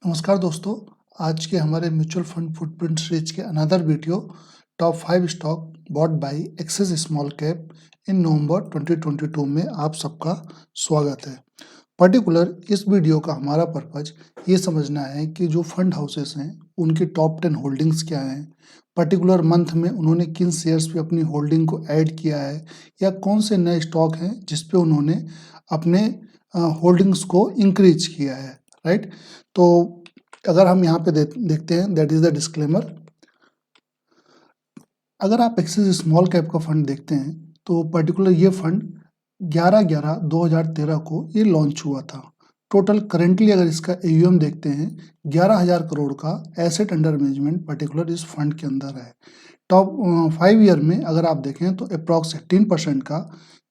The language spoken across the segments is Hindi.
नमस्कार दोस्तों, आज के हमारे म्यूचुअल फंड फुटप्रिंट सीरीज के another video top 5 stock bought by Axis small cap in November 2022 में आप सबका स्वागत है। पर्टिकुलर इस वीडियो का हमारा पर्पज ये समझना है कि जो फंड हाउसेस हैं उनकी टॉप 10 होल्डिंग्स क्या हैं, पर्टिकुलर मंथ में उन्होंने किन शेयर्स पे अपनी होल्डिंग को ऐड किया है या कौन से नए स्टॉक हैं जिस पे उन्होंने अपने होल्डिंग्स को इंक्रीज किया है, राइट। तो अगर हम यहाँ पे देखते हैं, दैट इज द डिस्क्लेमर। अगर आप एक्सिस स्मॉल कैप का फंड देखते हैं तो पर्टिकुलर ये फंड 11/11/2013 को ये लॉन्च हुआ था। टोटल करेंटली अगर इसका AUM देखते हैं 11,000 करोड़ का एसेट अंडर मैनेजमेंट पर्टिकुलर इस फंड के अंदर है। टॉप 5 ईयर में अगर आप देखें तो अप्रॉक्स 18% का,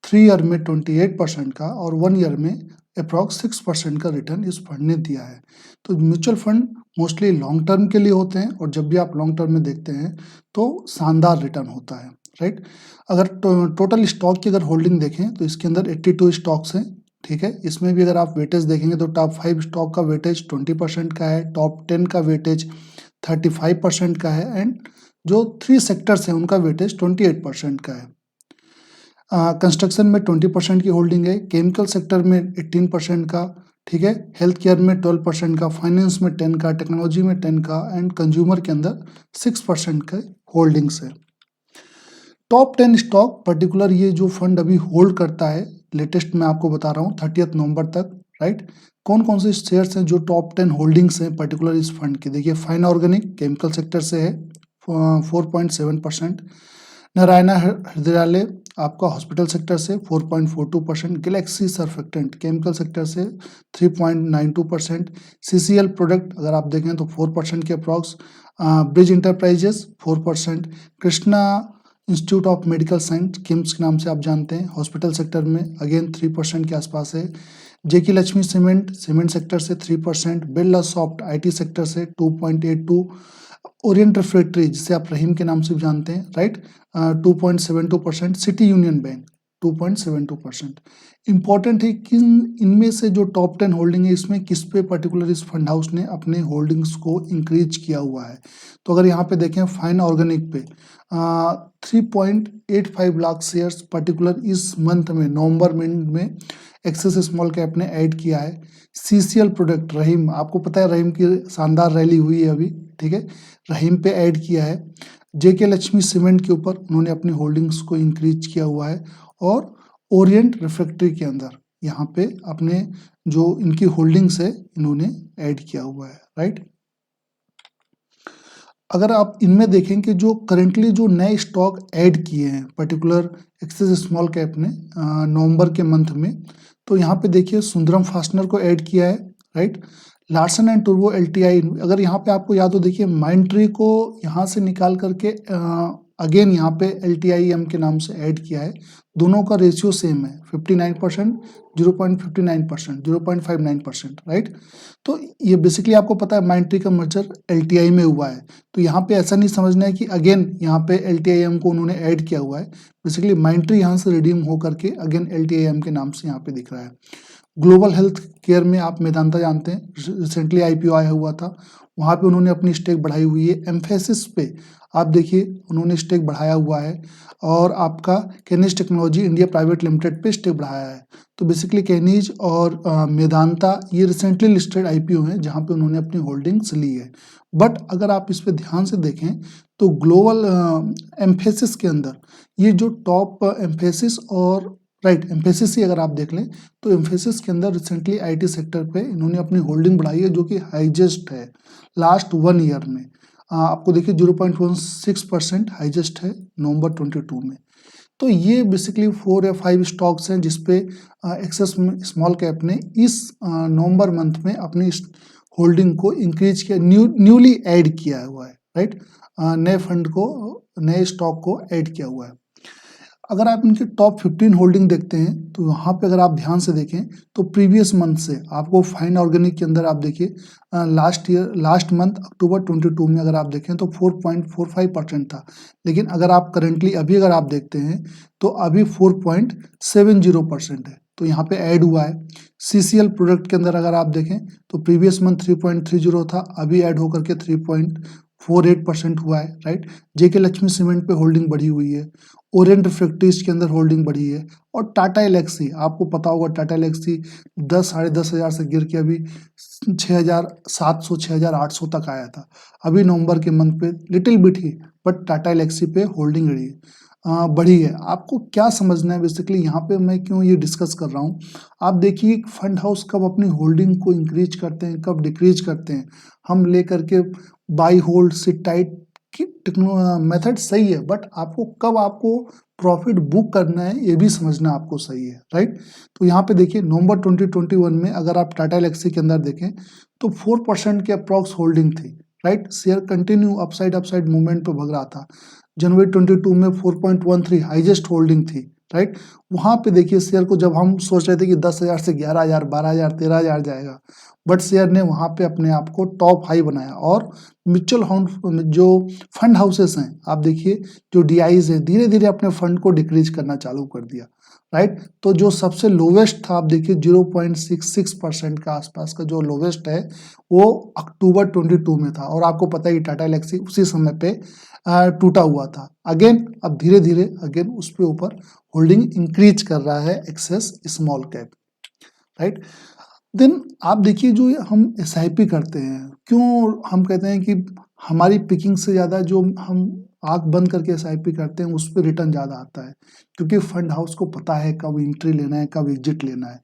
3 ईयर में 28% का और 1 ईयर में अप्रॉक्स 6% का रिटर्न इस फंड ने दिया है। तो mutual fund mostly long term के लिए होते हैं और जब भी आप लॉन्ग टर्म में देखते हैं तो शानदार रिटर्न होता है, राइट। अगर टोटल स्टॉक की अगर होल्डिंग देखें तो इसके अंदर 82 स्टॉक्स हैं, ठीक है। इसमें भी अगर आप वेटेज देखेंगे तो टॉप 5 स्टॉक का वेटेज 20% का है, टॉप 10 का वेटेज 35% का है एंड जो 3 सेक्टर्स हैं उनका वेटेज 28% का है। कंस्ट्रक्शन में 20% की होल्डिंग है, केमिकल सेक्टर में 18% का, ठीक है, हेल्थ केयर में 12% का, फाइनेंस में 10 का, टेक्नोलॉजी में 10 का एंड कंज्यूमर के अंदर 6% के होल्डिंग्स है। टॉप 10 स्टॉक पर्टिकुलर ये जो फंड अभी होल्ड करता है, लेटेस्ट मैं आपको बता रहा हूँ 30 नवंबर तक, राइट। कौन कौन से शेयर्स हैं जो टॉप 10 होल्डिंग्स हैं पर्टिकुलर इस फंड की? देखिए, फाइन ऑर्गेनिक केमिकल सेक्टर से है 4.7%, नारायणा हृदयालय आपका हॉस्पिटल सेक्टर से 4.42%, गैलेक्सी सर्फेक्टेंट केमिकल सेक्टर से 3.92%, CCL प्रोडक्ट अगर आप देखें तो 4% के approx, bridge enterprises 4%, Krishna institute of medical science KIMS के नाम से आप जानते हैं हॉस्पिटल सेक्टर में अगेन 3% के आसपास है, जेके लक्ष्मी सीमेंट सेक्टर से 3%, बिरला सॉफ्ट IT सेक्टर से 2.82, ओरिएंट रिफ्रैक्टरी जिसे आप रहीम के नाम से भी जानते हैं, right, 2.72%, city union bank 2.72%। Important है कि इनमें से जो टॉप 10 होल्डिंग है इसमें किस पे पर्टिकुलर इस फंड हाउस ने अपने होल्डिंग्स को इंक्रीज किया हुआ है। तो अगर यहाँ पे देखें फाइन ऑर्गेनिक पे 3.85 लाख शेयर्स पर्टिकुलर इस मंथ में नवंबर में एक्सिस स्मॉल कैप ने ऐड किया है। CCL प्रोडक्ट रहीम, आपको पता है रहीम की शानदार रैली हुई है अभी, ठीक है, रहीम पे ऐड किया है। जेके लक्ष्मी सीमेंट के ऊपर उन्होंने अपनी होल्डिंग्स को इंक्रीज किया हुआ है और ओरिएंट रिफ्रैक्टरी के अंदर यहाँ पे अपने जो इनकी होल्डिंग्स है इन्होंने ऐड किया हुआ है, राइट। अगर आप इनमें देखें कि जो करेंटली जो नए स्टॉक ऐड किए हैं पर्टिकुलर एक्सिस स्मॉल कैप ने नवंबर के मंथ में, तो यहाँ पे देखिए सुंदरम फास्टनर को ऐड किया है, राइट। लार्सन एंड टूर्बो LTI, अगर यहाँ पे आपको याद हो देखिए माइंट्री को यहाँ से निकाल करके अगेन यहाँ पे LTIM के नाम से ऐड किया है। दोनों का रेशियो सेम है 59%, 0.59%, 0.59%, राइट। तो ये बेसिकली आपको पता है माइंट्री का मर्जर LTI में हुआ है, तो यहाँ पे ऐसा नहीं समझना है कि अगेन यहाँ पे LTIM को उन्होंने ऐड किया हुआ है। बेसिकली माइंट्री यहाँ से रिडीम हो करके अगेन LTIM के नाम से यहाँ पे दिख रहा है। ग्लोबल हेल्थ केयर में आप मेदांता जानते हैं, रिसेंटली IPO आया हुआ था, वहाँ पे उन्होंने अपनी स्टेक बढ़ाई हुई है। एम्फेसिस पे आप देखिए उन्होंने स्टेक बढ़ाया हुआ है और आपका कैनिज टेक्नोलॉजी इंडिया प्राइवेट लिमिटेड पे स्टेक बढ़ाया है। तो बेसिकली कैनिज और मेदांता ये रिसेंटली लिस्टेड IPO हैं जहाँ पे उन्होंने अपनी होल्डिंग्स ली है। बट अगर आप इस पे ध्यान से देखें तो ग्लोबल एम्फेसिस के अंदर ये जो टॉप एम्फेसिस और राइट एम्फेसिस ही अगर आप देख लें तो एम्फेसिस के अंदर रिसेंटली IT सेक्टर पे इन्होंने अपनी होल्डिंग बढ़ाई है जो कि हाईएस्ट है लास्ट 1 ईयर में। आपको देखिए 0.16% हाईएस्ट है नवंबर 22 में। तो ये बेसिकली 4 या 5 स्टॉक्स हैं जिसपे एक्सिस स्मॉल कैप ने इस नवंबर मंथ में अपनी होल्डिंग को इंक्रीज किया, न्यूली ऐड किया हुआ है, राइट। नए फंड को, नए स्टॉक को ऐड किया हुआ है। अगर आप इनके टॉप 15 होल्डिंग देखते हैं तो वहाँ पे अगर आप ध्यान से देखें तो प्रीवियस मंथ से आपको फाइन ऑर्गेनिक के अंदर आप देखिए लास्ट मंथ अक्टूबर 22 में अगर आप देखें तो 4.45% था, लेकिन अगर आप करेंटली अभी अगर आप देखते हैं तो अभी 4.70% है, तो यहाँ पे ऐड हुआ है। CCL प्रोडक्ट के अंदर अगर आप देखें तो प्रीवियस मंथ 3.30 था, अभी ऐड होकर के 3.48% हुआ है, राइट। जेके लक्ष्मी सीमेंट पे होल्डिंग बढ़ी हुई है, ओरिएंट रिफ्रैक्टरीज के अंदर होल्डिंग बढ़ी है, और टाटा एलेक्सी, आपको पता होगा टाटा एलेक्सी 10-10.5 हज़ार से गिर के अभी 6,700 6,800 तक आया था। अभी नवंबर के मंथ पे लिटिल बिट ही, बट टाटा एलेक्सी पे होल्डिंग बढ़ी है। आपको क्या समझना है बेसिकली, यहाँ पे मैं क्यों ये डिस्कस कर रहा हूँ, आप देखिए फंड हाउस कब अपनी होल्डिंग को इंक्रीज करते हैं, कब डिक्रीज करते हैं। हम लेकर के बाई होल्ड सिट टाइट की मेथड सही है, बट आपको कब आपको प्रॉफिट बुक करना है ये भी समझना आपको सही है, राइट। तो यहाँ पे देखिए नवंबर 2021 में अगर आप टाटा एलेक्सी के अंदर देखें तो 4% के अप्रॉक्स होल्डिंग थी, right. Share continue upside movement पे भग रहा था। जनवरी 22 में 4.13 हाईएस्ट होल्डिंग थी, राइट। वहां पे देखिए शेयर को जब हम सोच रहे थे कि 10,000 से 11,000 12,000 13,000 जाएगा, बट शेयर ने वहां पे अपने आप को टॉप हाई बनाया। और म्यूचुअल फंड जो फंड हाउसेस हैं, आप देखिए जो डीआईज है, धीरे धीरे अपने फंड को डिक्रीज करना चालू कर दिया, राइट। तो जो सबसे लोवेस्ट था, आप देखिए 0.66% का आसपास का जो लोवेस्ट है वो अक्टूबर 22 में था, और आपको पता ही टाटा एलेक्सी उसी समय पे टूटा हुआ था। अगेन अब धीरे धीरे अगेन उस पे ऊपर होल्डिंग इंक्रीज कर रहा है access small cap, right. Then आप देखिए जो हम एसआईपी करते हैं, क्यों हम कहते हैं कि हमारी पिकिंग से ज़्यादा जो हम आंख बंद करके एसआईपी करते हैं उस पर रिटर्न ज़्यादा आता है, क्योंकि फंड हाउस को पता है कब एंट्री लेना है, कब एग्जिट लेना है।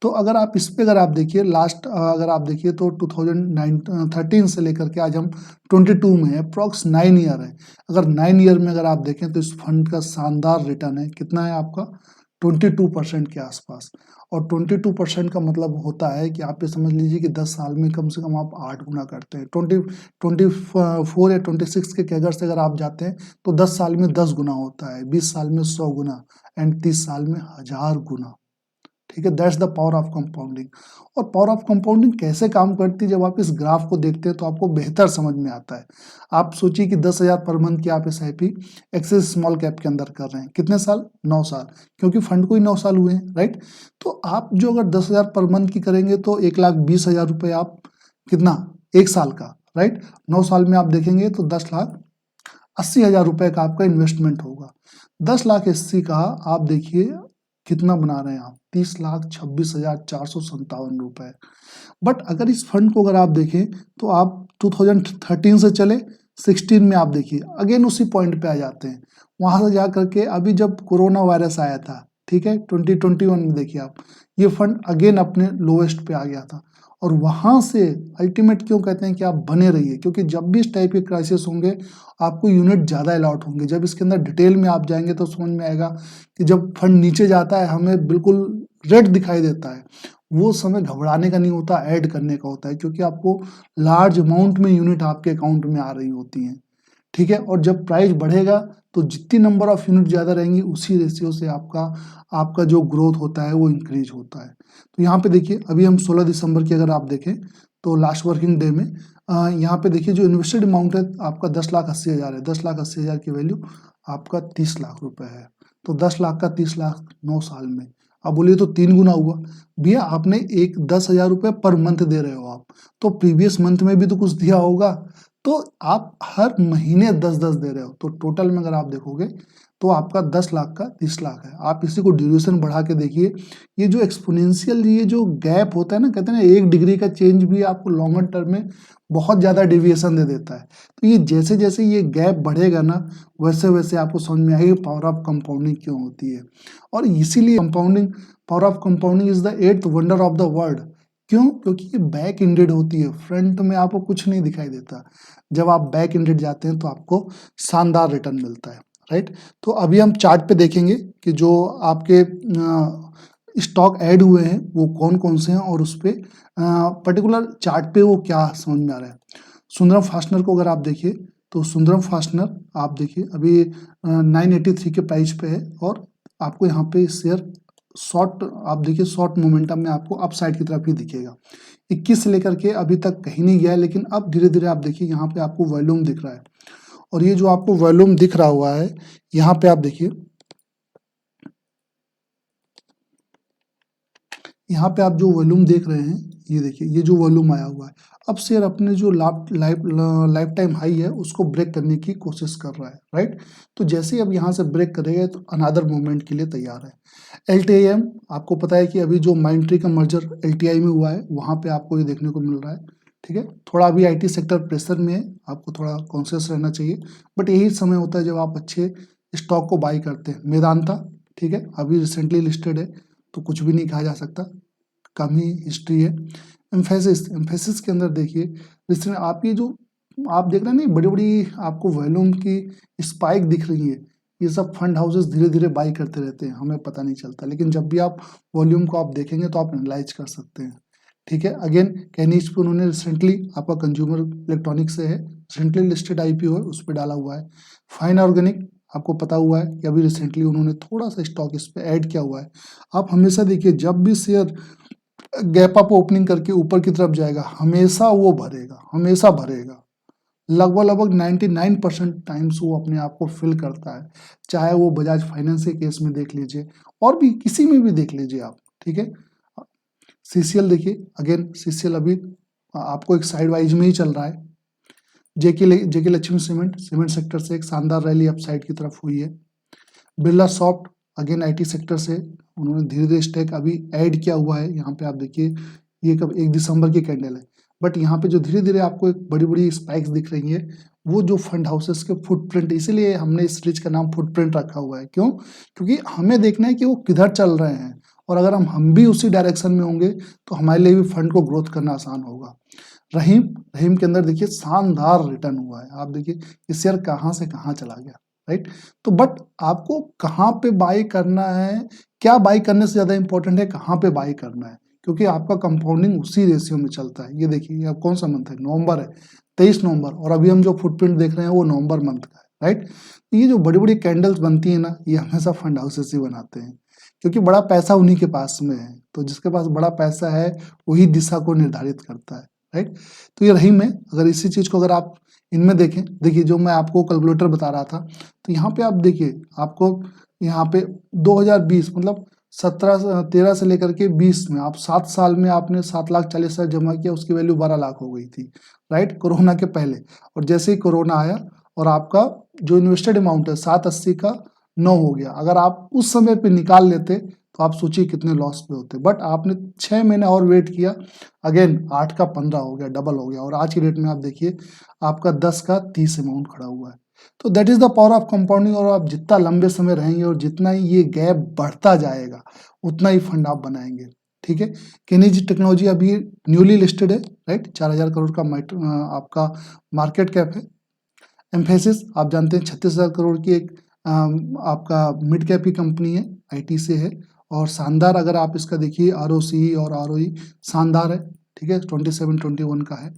तो अगर आप इस पे अगर आप देखिए लास्ट अगर आप देखिए तो 2013 से लेकर के आज हम 22 में है, अप्रॉक्स 9 ईयर है। अगर 9 ईयर में अगर आप देखें तो इस फंड का शानदार रिटर्न है, कितना है आपका 22% के आसपास। और 22% का मतलब होता है कि आप ये समझ लीजिए कि 10 साल में कम से कम आप 8 गुना करते हैं। 24 या 26 के कैगर से अगर आप जाते हैं तो 10 साल में 10 गुना होता है, 20 साल में 100 गुना, एंड 30 साल में 1000 गुना। ठीक है, that's the power of compounding. और पावर ऑफ कंपाउंडिंग कैसे काम करती है, जब आप इस ग्राफ को देखते हैं तो आपको बेहतर समझ में आता है। आप सोचिए कि 10,000 पर मंथ की आप SIP एक्सेस स्मॉल कैप के अंदर कर रहे हैं, कितने साल, 9 साल, क्योंकि फंड को ही 9 साल हुए हैं, राइट। तो आप जो अगर 10,000 पर मंथ की करेंगे तो 1,20,000 रुपये आप कितना, एक साल का, राइट। 9 साल में आप देखेंगे तो 10,80,000 रुपये का आपका इन्वेस्टमेंट होगा। 10,80,000 का आप देखिए कितना बना रहे हैं आप, 30,26,457 रुपए। बट अगर इस फंड को अगर आप देखें तो आप 2013 से चले 16 में आप देखिए अगेन उसी पॉइंट पे आ जाते हैं। वहां से जा करके अभी जब कोरोना वायरस आया था, ठीक है, 2021 में देखिए आप, ये फंड अगेन अपने लोवेस्ट पे आ गया था। और वहां से अल्टीमेट क्यों कहते हैं कि आप बने रहिए, क्योंकि जब भी इस टाइप के क्राइसिस होंगे आपको यूनिट ज़्यादा अलॉट होंगे। जब इसके अंदर डिटेल में आप जाएंगे तो समझ में आएगा कि जब फंड नीचे जाता है हमें बिल्कुल रेड दिखाई देता है, वो समय घबराने का नहीं होता, ऐड करने का होता है, क्योंकि आपको लार्ज अमाउंट में यूनिट आपके अकाउंट में आ रही होती हैं, ठीक है। और जब प्राइस बढ़ेगा तो जितनी नंबर ऑफ यूनिट ज़्यादा रहेंगी उसी रेशियो से आपका आपका जो ग्रोथ होता है वो इंक्रीज होता है। तो यहाँ पे देखिए अभी हम 16 दिसंबर की अगर आप देखें तो लास्ट वर्किंग डे में यहाँ पे देखिए जो इन्वेस्टेड अमाउंट है आपका 10,80,000 है। 10,80,000 की वैल्यू आपका 30 लाख रुपए है। तो 10 लाख का 30 लाख 9 साल में, अब बोलिए तो 3 गुना हुआ। भैया आपने एक 10,000 रुपये पर मंथ दे रहे हो आप, तो प्रीवियस मंथ में भी तो कुछ दिया होगा, तो आप हर महीने 10-10 दे रहे हो, तो टोटल में अगर आप देखोगे तो आपका 10 लाख का 30 लाख है। आप इसी को ड्यूरेशन बढ़ा के देखिए, ये जो एक्सपोनेंशियल ये जो गैप होता है ना, कहते हैं ना 1 डिग्री का चेंज भी आपको लॉन्गर टर्म में बहुत ज़्यादा डेविएशन दे देता है। तो ये जैसे जैसे ये गैप बढ़ेगा ना, वैसे वैसे आपको समझ में आएगी पावर ऑफ कंपाउंडिंग क्यों होती है। और इसीलिए compounding, power of compounding is the 8th wonder of the world. क्यों? क्योंकि ये बैक इंडेड होती है, फ्रंट में आपको कुछ नहीं दिखाई देता। जब आप बैक इंडेड जाते हैं तो आपको शानदार रिटर्न मिलता है, राइट। तो अभी हम चार्ट पे देखेंगे कि जो आपके स्टॉक ऐड हुए हैं वो कौन कौन से हैं, और उस पे पर्टिकुलर चार्ट पे वो क्या समझ में आ रहा है। सुंदरम फास्टनर को अगर आप देखिए तो सुंदरम फास्टनर आप देखिए अभी 983 के प्राइस पे है, और आपको यहाँ पे शेयर शॉर्ट, आप देखिए शॉर्ट मोमेंटम में आपको अप साइड की तरफ ही दिखेगा। 21 से लेकर के अभी तक कहीं नहीं गया है, लेकिन अब धीरे धीरे आप देखिए यहाँ पे आपको वॉल्यूम दिख रहा है, और ये जो आपको वॉल्यूम दिख रहा हुआ है यहाँ पे आप देखिए यहाँ पे आप जो वॉल्यूम देख रहे हैं, ये देखिए ये जो वॉल्यूम आया हुआ है, अब शेयर अपने जो लाइफ टाइम हाई है उसको ब्रेक करने की कोशिश कर रहा है, राइट। तो जैसे ही अब यहाँ से ब्रेक करेगा तो अनदर मूवमेंट के लिए तैयार है। LTIM, आपको पता है कि अभी जो माइंडट्री का मर्जर LTI में हुआ है, वहाँ पे आपको ये देखने को मिल रहा है, ठीक है। थोड़ा अभी IT सेक्टर प्रेशर में है, आपको थोड़ा कॉन्शियस रहना चाहिए, बट यही समय होता है जब आप अच्छे स्टॉक को बाई करते हैं। मेदांता, ठीक है, अभी रिसेंटली लिस्टेड है तो कुछ भी नहीं कहा जा सकता, कम ही हिस्ट्री है। एम्फेसिस के अंदर देखिए, रिसेंट आप ये जो आप देख रहे हैं ना, बड़ी बड़ी आपको वॉल्यूम की स्पाइक दिख रही है, ये सब फंड हाउसेस धीरे धीरे बाई करते रहते हैं, हमें पता नहीं चलता, लेकिन जब भी आप वॉल्यूम को आप देखेंगे तो आप एनालाइज कर सकते हैं, ठीक है। अगेन कैनिच पे उन्होंने रिसेंटली, आपका कंज्यूमर इलेक्ट्रॉनिक से है, रिसेंटली लिस्टेड IPO है, उस पर डाला हुआ है। फाइन ऑर्गेनिक, आपको पता हुआ है कि अभी रिसेंटली उन्होंने थोड़ा सा स्टॉक इस पे ऐड किया हुआ है। आप हमेशा देखिए, जब भी शेयर गैप अप ओपनिंग करके ऊपर की तरफ जाएगा, हमेशा वो भरेगा, हमेशा भरेगा, लगभग लगभग 99% टाइम्स वो अपने आप को फिल करता है। चाहे वो बजाज फाइनेंस के केस में देख लीजिए, और भी किसी में भी देख लीजिए आप, ठीक है। CCL देखिए, अगेन CCL अभी आपको एक साइड वाइज में ही चल रहा है। जेके लक्ष्मी सीमेंट सेक्टर से एक शानदार रैली अपसाइड की तरफ हुई है। Birla soft, again IT sector से उन्होंने धीरे धीरे स्टेक अभी ऐड किया हुआ है। यहाँ पे आप देखिए, ये कब 1 दिसंबर की कैंडल है, बट यहाँ पे जो धीरे धीरे आपको एक बड़ी बड़ी स्पाइक्स दिख रही है, वो जो फंड हाउसेस के फुटप्रिंट, इसीलिए हमने इस सीरीज का नाम फुटप्रिंट रखा हुआ है। क्यों? क्योंकि हमें देखना है कि वो किधर चल रहे हैं, और अगर हम भी उसी डायरेक्शन में होंगे तो हमारे लिए भी फंड को ग्रोथ करना आसान होगा। रहीम रहीम के अंदर देखिए शानदार रिटर्न हुआ है, आप देखिए ये शेयर कहाँ से कहाँ चला गया, राइट। तो बट आपको कहाँ पे बाई करना है, क्या बाई करने से ज्यादा इंपॉर्टेंट है कहाँ पे बाई करना है, क्योंकि आपका कंपाउंडिंग उसी रेशियो में चलता है। ये देखिए, ये अब कौन सा मंथ है, नवंबर है, 23 नवंबर, और अभी हम जो फुटप्रिंट देख रहे हैं वो नवंबर मंथ का है, राइट। ये जो बड़ी बड़ी कैंडल्स बनती है ना, ये हमेशा फंड हाउसेस ही बनाते हैं, क्योंकि बड़ा पैसा उन्हीं के पास में है, तो जिसके पास बड़ा पैसा है वही दिशा को निर्धारित करता है, राइट। तो ये रहीम है, अगर इसी चीज को अगर आप इनमें देखें, देखिए जो मैं आपको कैलकुलेटर बता रहा था, तो यहाँ पे आप देखिए, आपको यहाँ पे 2020 मतलब 13 से लेकर के 20 में, आप 7 साल में आपने 7,40,000 जमा किया, उसकी वैल्यू 12 लाख हो गई थी, राइट, कोरोना के पहले। और जैसे ही कोरोना आया और आपका जो इन्वेस्टेड अमाउंट है 780 का 9 हो गया, अगर आप उस समय पे निकाल लेते तो आप सोचिए कितने लॉस पे होते, बट आपने 6 महीने और वेट किया, अगेन 8 का 15 हो गया, डबल हो गया, और आज की डेट में आप देखिए आपका 10 का 30 अमाउंट खड़ा हुआ है। तो that is the power of compounding, और आप जितना लंबे समय रहेंगे और जितना ही ये गैप बढ़ता जाएगा उतना ही फंड आप बनाएंगे, ठीक है। केनिजी टेक्नोलॉजी अभी न्यूली लिस्टेड है, राइट, 4,000 करोड़ का आपका मार्केट कैप है। एम्फेसिस, आप जानते हैं 36,000 करोड़ की एक आपका मिड कैप की कंपनी है, IT से है, और शानदार अगर आप इसका देखिए ROCE और ROE शानदार है, ठीक है, 27-21 का है।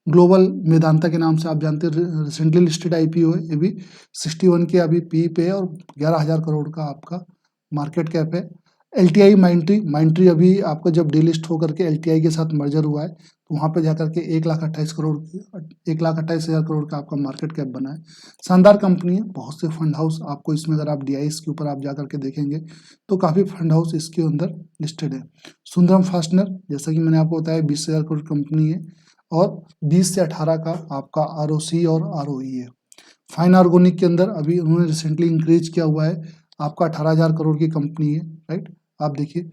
ग्लोबल मेदांता के नाम से आप जानते हैं, रिसेंटली लिस्टेड IPO है, ये भी 61 के अभी PE पे है, और 11,000 करोड़ का आपका मार्केट कैप है। LTI माइंट्री अभी आपका जब डीलिस्ट होकर के LTI के साथ मर्जर हुआ है, तो वहाँ पे जाकर के 1,28,000 करोड़ का आपका मार्केट कैप बना है। शानदार कंपनी है, बहुत से फंड हाउस आपको इसमें, अगर आप DIs के ऊपर आप जाकर के देखेंगे तो काफ़ी फंड हाउस इसके अंदर लिस्टेड है। सुंदरम फास्टनर, जैसा कि मैंने आपको बताया, 20,000 करोड़ कंपनी है, और 20 से 18 का आपका ROC और ROE है। फाइन ऑर्गेनिक के अंदर अभी उन्होंने रिसेंटली इंक्रीज किया हुआ है, आपका 18,000 करोड़ की कंपनी है, राइट। आप देखिए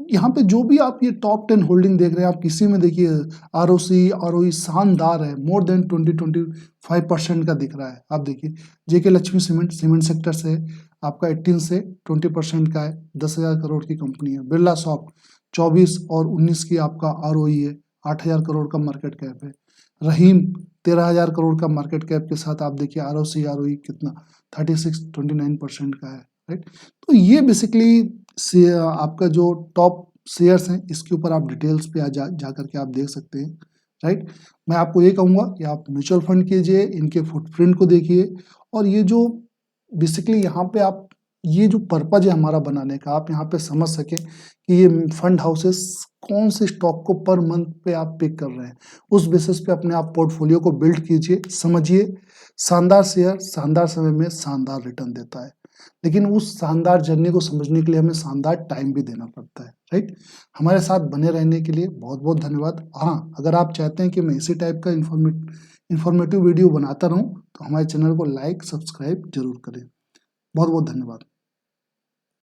यहाँ पे जो भी आप ये टॉप 10 होल्डिंग देख रहे हैं, आप किसी में देखिए ROC ROE शानदार है, मोर देन 20-25% का दिख रहा है। आप देखिए जेके लक्ष्मी सीमेंट सेक्टर से आपका 18 से 20% का है, 10,000 करोड़ की कंपनी है। बिरला सॉफ्ट 24 और 19 की आपका ROE है, 8,000 करोड़ का मार्केट कैप है। रहीम 13,000 करोड़ का मार्केट कैप के साथ आप देखिए ROC ROE कितना 36-29% का है, राइट। तो ये बेसिकली आपका जो टॉप शेयर्स हैं, इसके ऊपर आप डिटेल्स पे जा करके आप देख सकते हैं, राइट। मैं आपको ये कहूँगा कि आप म्यूचुअल फंड कीजिए, इनके फुटप्रिंट को देखिए, और ये जो बेसिकली यहाँ पे आप, ये जो पर्पज है हमारा बनाने का, आप यहाँ पे समझ सकें कि ये फंड हाउसेस कौन से स्टॉक को पर मंथ पे आप पिक कर रहे हैं, उस बेसिस पे अपने आप पोर्टफोलियो को बिल्ड कीजिए, समझिए। शानदार शेयर शानदार समय में शानदार रिटर्न देता है। लेकिन उस शानदार जर्नी को समझने के लिए हमें शानदार टाइम भी देना पड़ता है, राइट। हमारे साथ बने रहने के लिए बहुत बहुत धन्यवाद। हाँ, अगर आप चाहते हैं कि मैं इसी टाइप का इन्फॉर्मेटिव वीडियो बनाता रहूं तो हमारे चैनल को लाइक सब्सक्राइब जरूर करें। बहुत बहुत धन्यवाद।